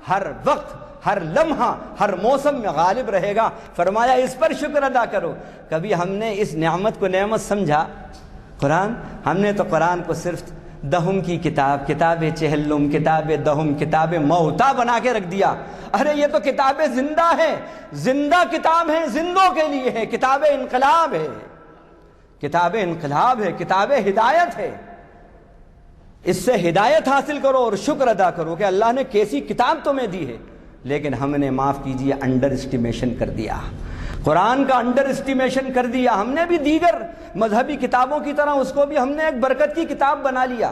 ہر وقت، ہر لمحہ، ہر موسم میں غالب رہے گا۔ فرمایا اس پر شکر ادا کرو۔ کبھی ہم نے اس نعمت کو نعمت سمجھا؟ قرآن، ہم نے تو قرآن کو صرف دہم کی کتاب، کتاب چہلم، کتاب دہم، کتاب موتا بنا کے رکھ دیا۔ ارے یہ تو کتاب زندہ ہے، زندہ کتاب ہے، زندوں کے لیے ہے، کتاب انقلاب ہے، کتاب انقلاب ہے، کتاب ہدایت ہے۔ اس سے ہدایت حاصل کرو اور شکر ادا کرو کہ اللہ نے کیسی کتاب تمہیں دی ہے۔ لیکن ہم نے معاف کیجئے انڈر اسٹیمیشن کر دیا، قرآن کا انڈر اسٹیمیشن کر دیا۔ ہم نے بھی دیگر مذہبی کتابوں کی طرح اس کو بھی ہم نے ایک برکت کی کتاب بنا لیا۔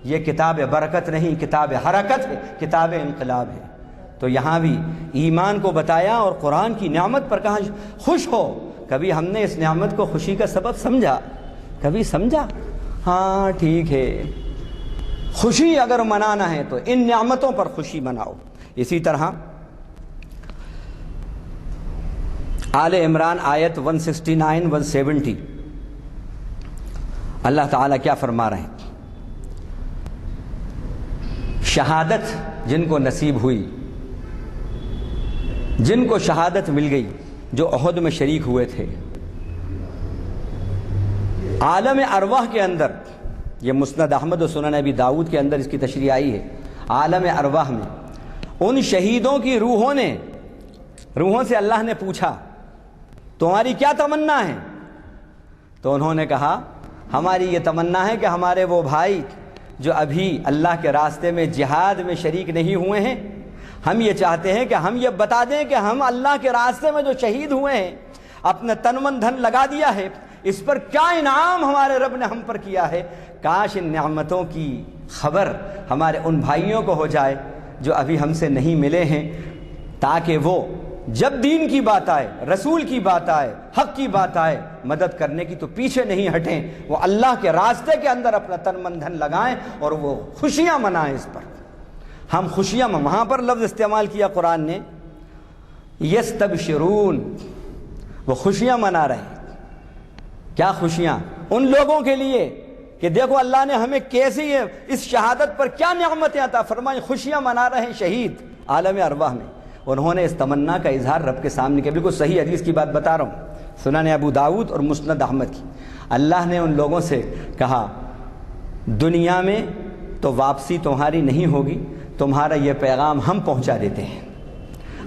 یہ کتاب برکت نہیں، کتاب حرکت ہے، کتاب انقلاب ہے۔ تو یہاں بھی ایمان کو بتایا اور قرآن کی نعمت پر کہا خوش ہو۔ کبھی ہم نے اس نعمت کو خوشی کا سبب سمجھا؟ کبھی سمجھا؟ ہاں ٹھیک ہے، خوشی اگر منانا ہے تو ان نعمتوں پر خوشی مناؤ۔ اسی طرح آل عمران آیت 169 170 اللہ تعالیٰ کیا فرما رہے ہیں؟ شہادت جن کو نصیب ہوئی، جن کو شہادت مل گئی، جو احد میں شریک ہوئے تھے، عالم ارواح کے اندر، یہ مسند احمد و سنن ابی داؤد کے اندر اس کی تشریح آئی ہے، عالم ارواح میں ان شہیدوں کی روحوں سے اللہ نے پوچھا تمہاری کیا تمنا ہے؟ تو انہوں نے کہا ہماری یہ تمنا ہے کہ ہمارے وہ بھائی جو ابھی اللہ کے راستے میں جہاد میں شریک نہیں ہوئے ہیں، ہم یہ چاہتے ہیں کہ ہم یہ بتا دیں کہ ہم اللہ کے راستے میں جو شہید ہوئے ہیں، اپنا تن من دھن لگا دیا ہے، اس پر کیا انعام ہمارے رب نے ہم پر کیا ہے۔ کاش ان نعمتوں کی خبر ہمارے ان بھائیوں کو ہو جائے جو ابھی ہم سے نہیں ملے ہیں، تاکہ وہ جب دین کی بات آئے، رسول کی بات آئے، حق کی بات آئے، مدد کرنے کی تو پیچھے نہیں ہٹیں، وہ اللہ کے راستے کے اندر اپنا تن من دھن لگائیں اور وہ خوشیاں منائیں۔ اس پر ہم خوشیاں، وہاں پر لفظ استعمال کیا قرآن نے یستبشرون، وہ خوشیاں منا رہے ہیں۔ کیا خوشیاں؟ ان لوگوں کے لیے کہ دیکھو اللہ نے ہمیں کیسی اس شہادت پر کیا نعمتیں عطا فرمائیں، خوشیاں منا رہے ہیں شہید عالم ارواح میں۔ انہوں نے اس تمنا کا اظہار رب کے سامنے کیا، بالکل صحیح حدیث کی بات بتا رہا ہوں، سنن ابو داؤد اور مسند احمد کی۔ اللہ نے ان لوگوں سے کہا دنیا میں تو واپسی تمہاری نہیں ہوگی، تمہارا یہ پیغام ہم پہنچا دیتے ہیں،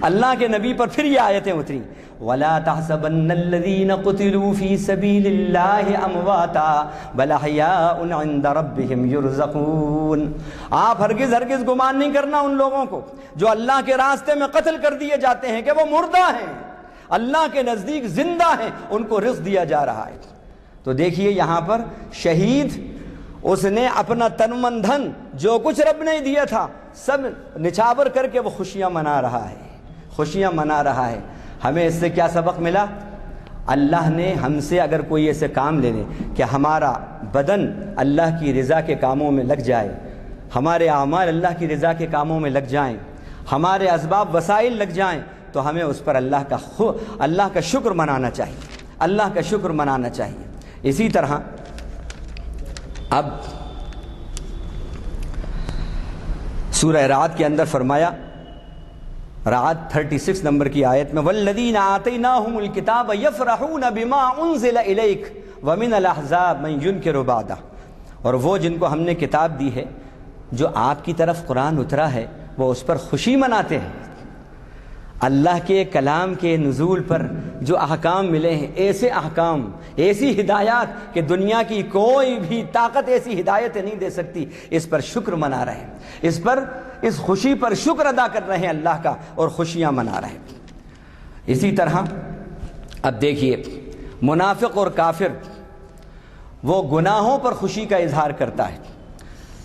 اللہ کے نبی پر پھر یہ آیتیں اتری، وَلَا تَحْسَبَنَّ الَّذِينَ قُتِلُوا فِي سَبِيلِ اللَّهِ أَمْوَاتًا بَلْ أَحْيَاءٌ عِندَ رَبِّهِمْ يُرْزَقُونَ۔ آپ ہرگز گمان نہیں کرنا ان لوگوں کو جو اللہ کے راستے میں قتل کر دیے جاتے ہیں کہ وہ مردہ ہیں، اللہ کے نزدیک زندہ ہیں، ان کو رزق دیا جا رہا ہے۔ تو دیکھیے یہاں پر شہید، اس نے اپنا تن من دھن جو کچھ رب نے دیا تھا سب نچھاور کر کے وہ خوشیاں منا رہا ہے، خوشیاں منا رہا ہے۔ ہمیں اس سے کیا سبق ملا؟ اللہ نے ہم سے اگر کوئی ایسے کام لے لے کہ ہمارا بدن اللہ کی رضا کے کاموں میں لگ جائے، ہمارے اعمال اللہ کی رضا کے کاموں میں لگ جائیں، ہمارے اسباب وسائل لگ جائیں، تو ہمیں اس پر اللہ کا شکر منانا چاہیے، اللہ کا شکر منانا چاہیے۔ اسی طرح اب سورہ رعد کے اندر فرمایا، رعد 36 نمبر کی آیت میں، وَالَّذِينَ آتَيْنَاهُمُ الْكِتَابَ يَفْرَحُونَ بِمَا أُنزِلَ إِلَيْكَ وَمِنَ الْأَحْزَابِ مَن يُنكِرُ بَعْدَهُ، اور وہ جن کو ہم نے کتاب دی ہے، جو آپ کی طرف قرآن اترا ہے، وہ اس پر خوشی مناتے ہیں۔ اللہ کے کلام کے نزول پر جو احکام ملے ہیں، ایسے احکام، ایسی ہدایات کہ دنیا کی کوئی بھی طاقت ایسی ہدایت نہیں دے سکتی، اس پر شکر منا رہے ہیں، اس خوشی پر شکر ادا کر رہے ہیں اللہ کا، اور خوشیاں منا رہے ہیں۔ اسی طرح اب دیکھیے منافق اور کافر، وہ گناہوں پر خوشی کا اظہار کرتا ہے۔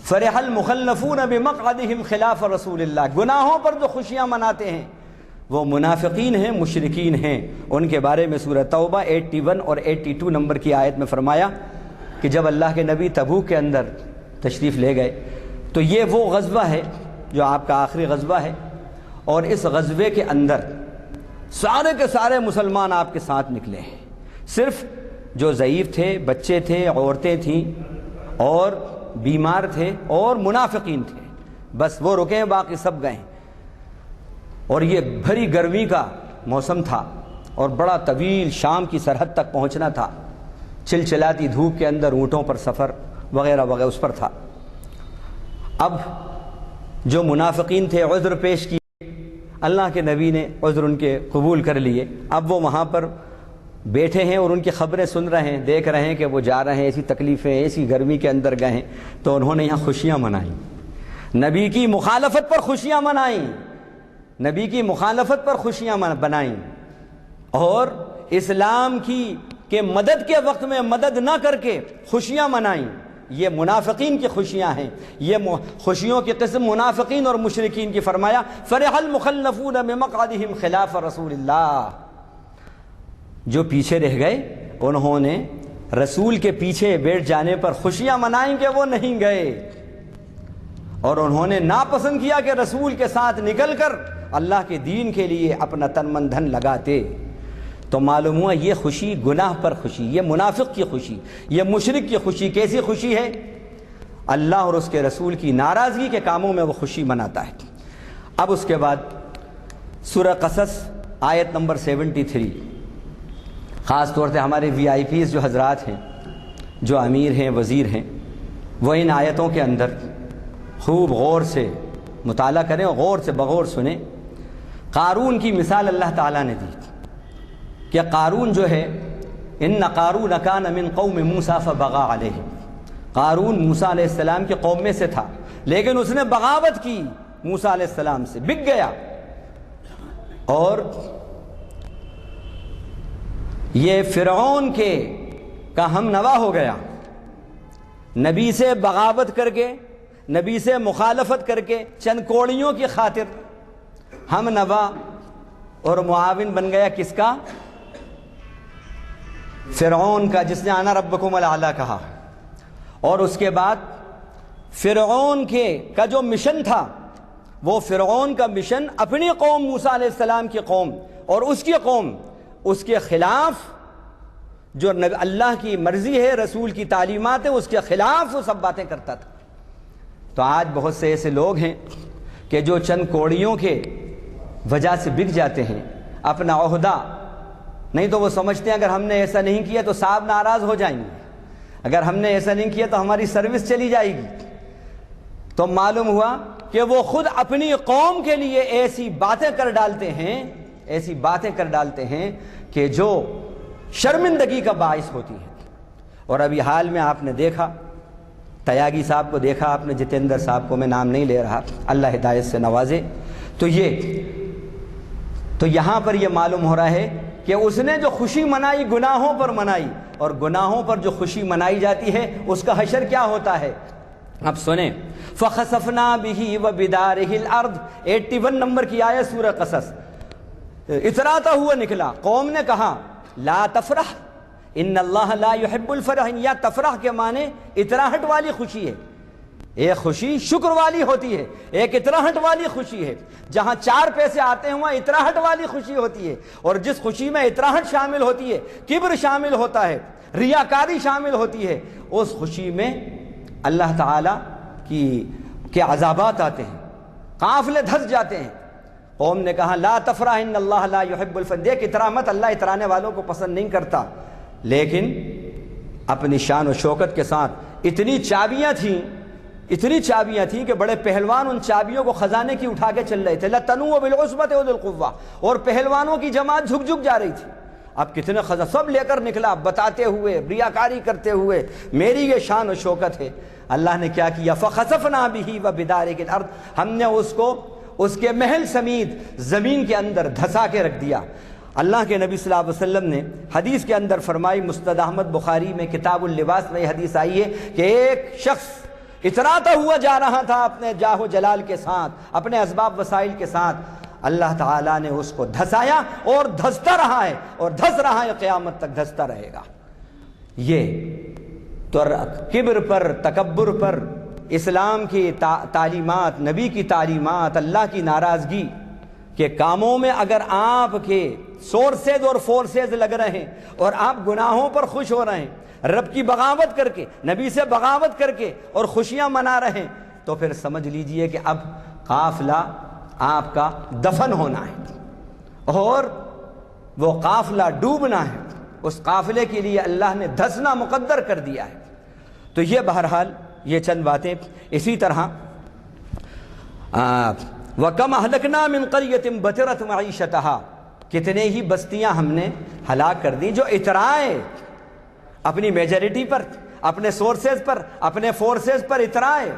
فرح المخلفون بمقعدہم خلاف رسول اللہ، گناہوں پر جو خوشیاں مناتے ہیں وہ منافقین ہیں، مشرکین ہیں۔ ان کے بارے میں سورہ توبہ 81 اور 82 نمبر کی آیت میں فرمایا کہ جب اللہ کے نبی تبوک کے اندر تشریف لے گئے تو یہ وہ غزوہ ہے جو آپ کا آخری غزوہ ہے، اور اس غزوے کے اندر سارے کے سارے مسلمان آپ کے ساتھ نکلے ہیں، صرف جو ضعیف تھے، بچے تھے، عورتیں تھیں اور بیمار تھے اور منافقین تھے، بس وہ رکے، باقی سب گئے۔ اور یہ بھری گرمی کا موسم تھا اور بڑا طویل شام کی سرحد تک پہنچنا تھا، چلچلاتی دھوپ کے اندر اونٹوں پر سفر وغیرہ وغیرہ اس پر تھا۔ اب جو منافقین تھے عذر پیش کیے، اللہ کے نبی نے عذر ان کے قبول کر لیے۔ اب وہ وہاں پر بیٹھے ہیں اور ان کی خبریں سن رہے ہیں، دیکھ رہے ہیں کہ وہ جا رہے ہیں، ایسی تکلیفیں، ایسی گرمی کے اندر گئے ہیں، تو انہوں نے یہاں خوشیاں منائیں، نبی کی مخالفت پر خوشیاں منائیں، نبی کی مخالفت پر خوشیاں بنائیں، اور اسلام کی مدد کے وقت میں مدد نہ کر کے خوشیاں منائیں۔ یہ منافقین کی خوشیاں ہیں، یہ خوشیوں کی قسم منافقین اور مشرکین کی۔ فرمایا فرح المخلفون بمقعدہم خلاف رسول اللہ، جو پیچھے رہ گئے انہوں نے رسول کے پیچھے بیٹھ جانے پر خوشیاں منائیں کہ وہ نہیں گئے، اور انہوں نے ناپسند کیا کہ رسول کے ساتھ نکل کر اللہ کے دین کے لیے اپنا تن من دھن لگاتے۔ تو معلوم ہوا یہ خوشی گناہ پر خوشی، یہ منافق کی خوشی، یہ مشرک کی خوشی کیسی خوشی ہے؟ اللہ اور اس کے رسول کی ناراضگی کے کاموں میں وہ خوشی مناتا ہے۔ اب اس کے بعد سورہ قصص آیت نمبر 73، خاص طور سے ہمارے VIP جو حضرات ہیں، جو امیر ہیں، وزیر ہیں، وہ ان آیتوں کے اندر خوب غور سے مطالعہ کریں اور غور سے بغور سنیں۔ قارون کی مثال اللہ تعالیٰ نے دی کہ قارون جو ہے، ان قارون کان من قوم موسیٰ فبغى علیہم، قارون موسیٰ علیہ السلام کی قوم میں سے تھا، لیکن اس نے بغاوت کی موسیٰ علیہ السلام سے، بک گیا، اور یہ فرعون کا ہم نوا ہو گیا، نبی سے بغاوت کر کے، نبی سے مخالفت کر کے، چند کوڑیوں کی خاطر ہم نوا اور معاون بن گیا۔ کس کا؟ فرعون کا، جس نے انا ربکم الاعلی کہا۔ اور اس کے بعد فرعون کا جو مشن تھا، وہ فرعون کا مشن اپنی قوم موسیٰ علیہ السلام کی قوم اور اس کی قوم، اس کے خلاف جو اللہ کی مرضی ہے، رسول کی تعلیمات ہے، اس کے خلاف وہ سب باتیں کرتا تھا۔ تو آج بہت سے ایسے لوگ ہیں کہ جو چند کوڑیوں کے وجہ سے بک جاتے ہیں اپنا عہدہ، نہیں تو وہ سمجھتے ہیں اگر ہم نے ایسا نہیں کیا تو صاحب ناراض ہو جائیں گے، اگر ہم نے ایسا نہیں کیا تو ہماری سروس چلی جائے گی، تو معلوم ہوا کہ وہ خود اپنی قوم کے لیے ایسی باتیں کر ڈالتے ہیں کہ جو شرمندگی کا باعث ہوتی ہے۔ اور ابھی حال میں آپ نے دیکھا، تیاگی صاحب کو دیکھا آپ نے، جتیندر صاحب کو میں نام نہیں لے رہا، اللہ ہدایت سے نوازے، تو یہاں پر یہ معلوم ہو رہا ہے کہ اس نے جو خوشی منائی گناہوں پر منائی، اور گناہوں پر جو خوشی منائی جاتی ہے اس کا حشر کیا ہوتا ہے؟ اب سنیں، فَخَسَفْنَا بِهِ وَبِدَارِهِ الْأَرْضِ 81 نمبر کی آیت سورہ قصص، اتراتا ہوا نکلا، قوم نے کہا لا تفرح ان اللہ لا يحب الفرح، یا تفرح کے معنی اتراہٹ والی خوشی ہے، ایک خوشی شکر والی ہوتی ہے، ایک اتراہٹ والی خوشی ہے، جہاں 4 پیسے آتے ہیں وہاں اتراہٹ والی خوشی ہوتی ہے، اور جس خوشی میں اتراہٹ شامل ہوتی ہے، کبر شامل ہوتا ہے، ریاکاری شامل ہوتی ہے، اس خوشی میں اللہ تعالیٰ کے عذابات آتے ہیں، قافلے دھس جاتے ہیں۔ قوم نے کہا لا تفرح ان اللہ لا يحب الفرح، دیکھ اترا مت، اللہ اترانے والوں کو پسند نہیں کرتا، لیکن اپنی شان و شوکت کے ساتھ اتنی چابیاں تھیں کہ بڑے پہلوان ان چابیوں کو خزانے کی اٹھا کے چل رہے تھے، لَتَنُوَّ بِالْعُصْبَةِ أُولِي الْقُوَّةِ، اور پہلوانوں کی جماعت جھک جا رہی تھی۔ اب کتنے خزاں سب لے کر نکلا، بتاتے ہوئے، ریاکاری کرتے ہوئے میری یہ شان و شوکت ہے۔ اللہ نے کیا کیا؟ فَخَسَفْنَا بِهِ وَبِدَارِهِ الْأَرْضِ، ہم نے اس کو اس کے محل سمیت زمین کے اندر دھسا کے رکھ دیا۔ اللہ کے نبی صلی اللہ علیہ وسلم نے حدیث کے اندر فرمائی، مستد احمد بخاری میں کتاب اللباس میں یہ حدیث آئی ہے کہ ایک شخص اتراتا ہوا جا رہا تھا اپنے جاہ و جلال کے ساتھ، اپنے اسباب وسائل کے ساتھ، اللہ تعالیٰ نے اس کو دھسایا اور دھستا رہا ہے، اور دھس رہا ہے، قیامت تک دھستا رہے گا۔ یہ تو کبر پر، تکبر پر، اسلام کی تعلیمات، نبی کی تعلیمات، اللہ کی ناراضگی کے کاموں میں اگر آپ کے سورسز اور فورسز لگ رہے ہیں اور آپ گناہوں پر خوش ہو رہے ہیں، رب کی بغاوت کر کے، نبی سے بغاوت کر کے اور خوشیاں منا رہے ہیں، تو پھر سمجھ لیجئے کہ اب قافلہ آپ کا دفن ہونا ہے اور وہ قافلہ ڈوبنا ہے، اس قافلے کے لیے اللہ نے دھسنا مقدر کر دیا ہے۔ تو یہ بہرحال یہ چند باتیں۔ اسی طرح وَكَمْ أَهْلَكْنَا مِنْ قَرْيَةٍ بَطِرَتْ مَعِيشَتَهَا، کتنے ہی بستیاں ہم نے ہلاک کر دی جو اترائے اپنی میجورٹی پر، اپنے سورسز پر، اپنے فورسز پر اترائے۔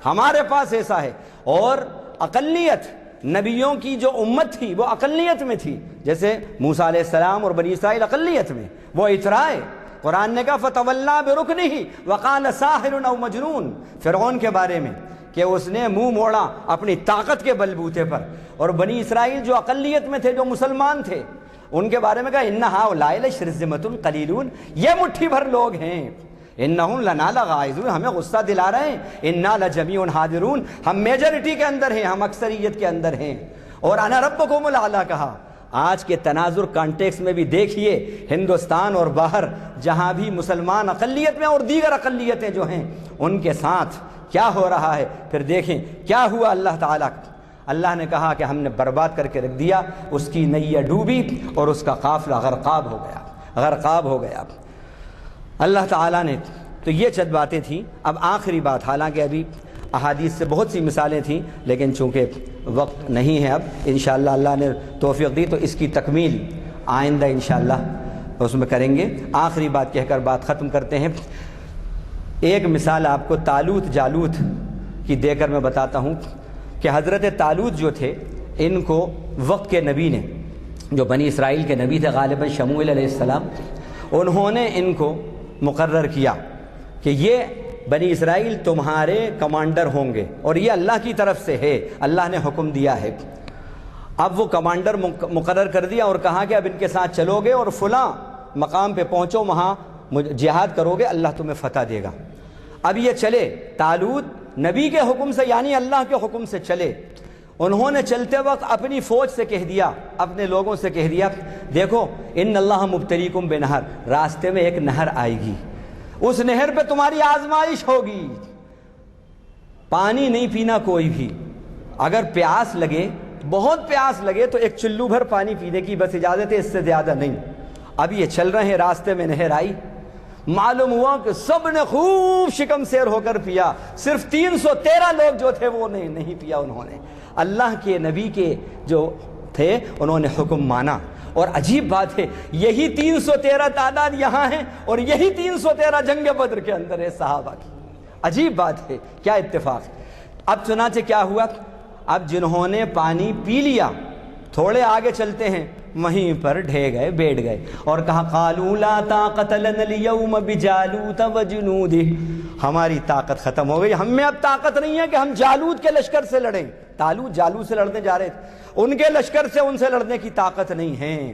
ہمارے پاس ایسا ہے، اور اقلیت نبیوں کی جو امت تھی وہ اقلیت میں تھی، جیسے موسیٰ علیہ السلام اور بنی اسرائیل اقلیت میں، وہ اترائے۔ قرآن نے کہا فَتَوَلَّا بِرُكْنِهِ وَقَالَ سَاحِرٌ أَوْ مَجْنُونٌ، فرعون کے بارے میں کہ اس نے منہ موڑا اپنی طاقت کے بلبوتے پر، اور بنی اسرائیل جو اقلیت میں تھے، جو مسلمان تھے، ان کے بارے میں کہا اِنَّ هَؤُلَاءِ لَشِرْذِمَةٌ قَلِيلُونَ، یہ مٹھی بھر لوگ ہیں، اِنَّهُمْ لَنَا لَغَائِظُونَ، ہمیں غصہ دلا رہے ہیں، اِنَّا لَجَمِيعٌ حَاضِرُونَ، ہم میجورٹی کے اندر ہیں، ہم اکثریت کے اندر ہیں، اور اَنَا رَبُّكُمُ الْأَعْلَىٰ کہا۔ آج کے تناظر کانٹیکس میں بھی دیکھیے، ہندوستان اور باہر جہاں بھی مسلمان اقلیت میں اور دیگر اقلیتیں جو ہیں ان کے ساتھ کیا ہو رہا ہے، پھر دیکھیں کیا ہوا اللہ تعالیٰ کا۔ اللہ نے کہا کہ ہم نے برباد کر کے رکھ دیا، اس کی نیا ڈوبی اور اس کا قافلہ غرقاب ہو گیا۔ اللہ تعالیٰ نے، تو یہ چند باتیں تھیں۔ اب آخری بات، حالانکہ ابھی احادیث سے بہت سی مثالیں تھیں، لیکن چونکہ وقت نہیں ہے اب، انشاءاللہ اللہ نے توفیق دی تو اس کی تکمیل آئندہ انشاءاللہ اس میں کریں گے۔ آخری بات کہہ کر بات ختم کرتے ہیں۔ ایک مثال آپ کو طالوت جالوت کی دے کر میں بتاتا ہوں کہ حضرت طالوت جو تھے، ان کو وقت کے نبی نے، جو بنی اسرائیل کے نبی تھے غالباً شموئیل علیہ السلام، انہوں نے ان کو مقرر کیا کہ یہ بنی اسرائیل تمہارے کمانڈر ہوں گے، اور یہ اللہ کی طرف سے ہے، اللہ نے حکم دیا ہے۔ اب وہ کمانڈر مقرر کر دیا اور کہا کہ اب ان کے ساتھ چلو گے اور فلاں مقام پہ پہنچو، وہاں جہاد کرو گے، اللہ تمہیں فتح دے گا۔ اب یہ چلے، طالوت نبی کے حکم سے یعنی اللہ کے حکم سے چلے۔ انہوں نے چلتے وقت اپنی فوج سے کہہ دیا، اپنے لوگوں سے کہہ دیا، دیکھو ان اللہ مبتلیکم بنہر، راستے میں ایک نہر آئے گی، اس نہر پہ تمہاری آزمائش ہوگی، پانی نہیں پینا کوئی بھی، اگر پیاس لگے، بہت پیاس لگے تو ایک چلو بھر پانی پینے کی بس اجازت ہے، اس سے زیادہ نہیں۔ اب یہ چل رہے ہیں، راستے میں نہر آئی، معلوم ہوا کہ سب نے خوب شکم سیر ہو کر پیا، صرف 313 لوگ جو تھے وہ نہیں پیا انہوں نے۔ اللہ کے نبی کے جو تھے انہوں نے حکم مانا، اور عجیب بات ہے یہی 313 تعداد یہاں ہیں اور یہی 313 جنگ بدر کے اندر ہے صحابہ کی۔ عجیب بات ہے، کیا اتفاق ہے۔ اب چنانچہ کیا ہوا، اب جنہوں نے پانی پی لیا تھوڑے آگے چلتے ہیں، وہیں پر ڈھے گئے، بیٹھ گئے اور کہا قالوا لا طاقت لنا اليوم بجالوت وجنودہ، ہماری طاقت ختم ہو گئی، ہم میں اب طاقت نہیں ہے کہ ہم جالوت کے لشکر سے لڑیں۔ جالوت سے لڑنے جا رہے تھے، ان کے لشکر سے ان سے لڑنے کی طاقت نہیں ہے۔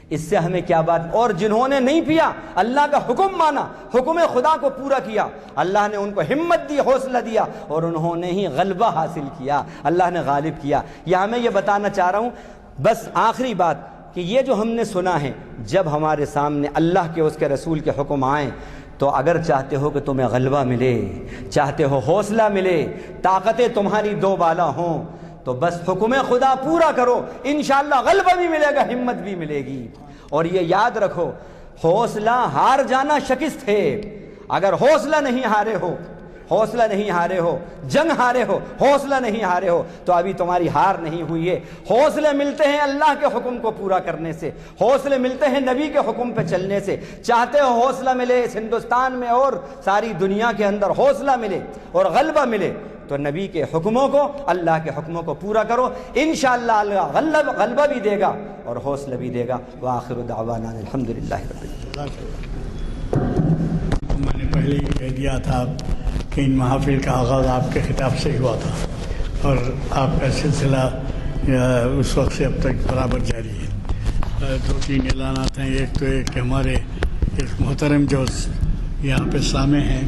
اس سے ہمیں کیا بات، اور جنہوں نے نہیں پیا اللہ کا حکم مانا، حکم خدا کو پورا کیا، اللہ نے ان کو ہمت دی، حوصلہ دیا اور انہوں نے ہی غلبہ حاصل کیا، اللہ نے غالب کیا۔ یہاں میں یہ بتانا چاہ رہا ہوں بس آخری بات کہ یہ جو ہم نے سنا ہے، جب ہمارے سامنے اللہ کے اس کے رسول کے حکم آئیں تو اگر چاہتے ہو کہ تمہیں غلبہ ملے، چاہتے ہو حوصلہ ملے، طاقتیں تمہاری دو بالا ہوں، تو بس حکم خدا پورا کرو، انشاءاللہ غلبہ بھی ملے گا، ہمت بھی ملے گی۔ اور یہ یاد رکھو، حوصلہ ہار جانا شکست ہے۔ اگر حوصلہ نہیں ہارے ہو، جنگ ہارے ہو، حوصلہ نہیں ہارے ہو، تو ابھی تمہاری ہار نہیں ہوئی ہے۔ حوصلے ملتے ہیں اللہ کے حکم کو پورا کرنے سے، حوصلے ملتے ہیں نبی کے حکم پہ چلنے سے۔ چاہتے ہو حوصلہ ملے اس ہندوستان میں اور ساری دنیا کے اندر، حوصلہ ملے اور غلبہ ملے، تو نبی کے حکموں کو، اللہ کے حکموں کو پورا کرو، انشاءاللہ اللہ غلبہ بھی دے گا اور حوصلہ بھی دے گا۔ وآخر دعوانا الحمدللہ رب العالمین۔ میں نے پہلے ہی کہہ دیا تھا کہ ان محافل کا آغاز آپ کے خطاب سے ہوا تھا اور آپ کا سلسلہ اس وقت سے اب تک برابر جاری ہے۔ دو تین اعلانات ہیں، ایک تو ایک کہ ہمارے ایک محترم جو یہاں پہ سامع ہیں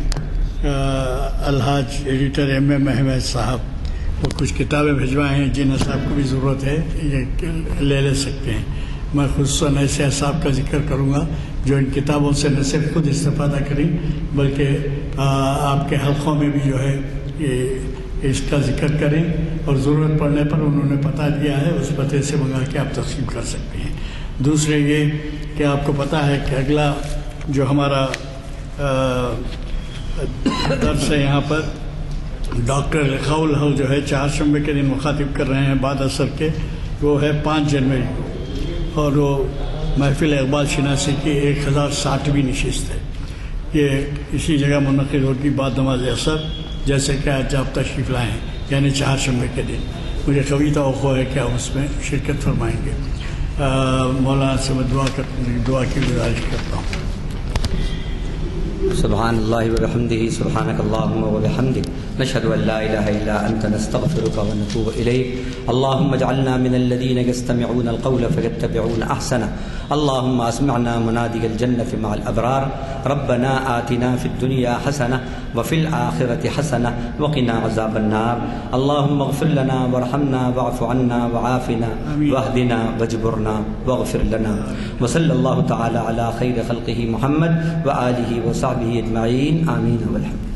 الحاج ایڈیٹر ایم احمد صاحب، وہ کچھ کتابیں بھجوائے ہیں جن صاحب کو بھی ضرورت ہے یہ لے سکتے ہیں۔ میں خصوصاً ایسے اصحاب کا ذکر کروں گا جو ان کتابوں سے نہ صرف خود استفادہ کریں بلکہ آپ کے حلقوں میں بھی جو ہے یہ اس کا ذکر کریں، اور ضرورت پڑنے پر انہوں نے پتہ دیا ہے، اس پتے سے منگا کے آپ تقسیم کر سکتے ہیں۔ دوسرے یہ کہ آپ کو پتہ ہے کہ اگلا جو ہمارا درس ہے یہاں پر ڈاکٹر لقاء الحق جو ہے چہارشنبے کے دن مخاطب کر رہے ہیں بعد عصر کے، وہ ہے 5 جنوری کو، اور وہ محفل اقبال شناسی کی 1060ویں نشست ہے۔ یہ اسی جگہ منعقد ہوگی بعد نماز عصر، جیسے کہ آج آپ تشریف لائے ہیں، یعنی چہارشنبے کے دن۔ مجھے قوی توقع ہے کہ آپ اس میں شرکت فرمائیں گے۔ مولانا سے میں دعا کی گزارش کرتا ہوں۔ سبحان اللہ وبحمدہ، سبحانک اللہم وبحمدک، نشہد ان لا الہ الا انت، نستغفرک ونتوب الیک۔ اللہم اجعلنا من الذین یستمعون القول فیتبعون احسنہ۔ اللہم اسمعنا منادی الجنۃ مع الابرار۔ ربنا آتنا فی الدنیا حسنہ وفی الآخرۃ حسنہ وقنا عذاب النار۔ اللہم اغفر لنا وارحمنا واعف عنا وعافنا واہدنا واجبرنا واغفر لنا۔ وصلی اللہ تعالی علی خیر خلقہ محمد وآلہ وصحبہ اجمعین، آمین والحمد۔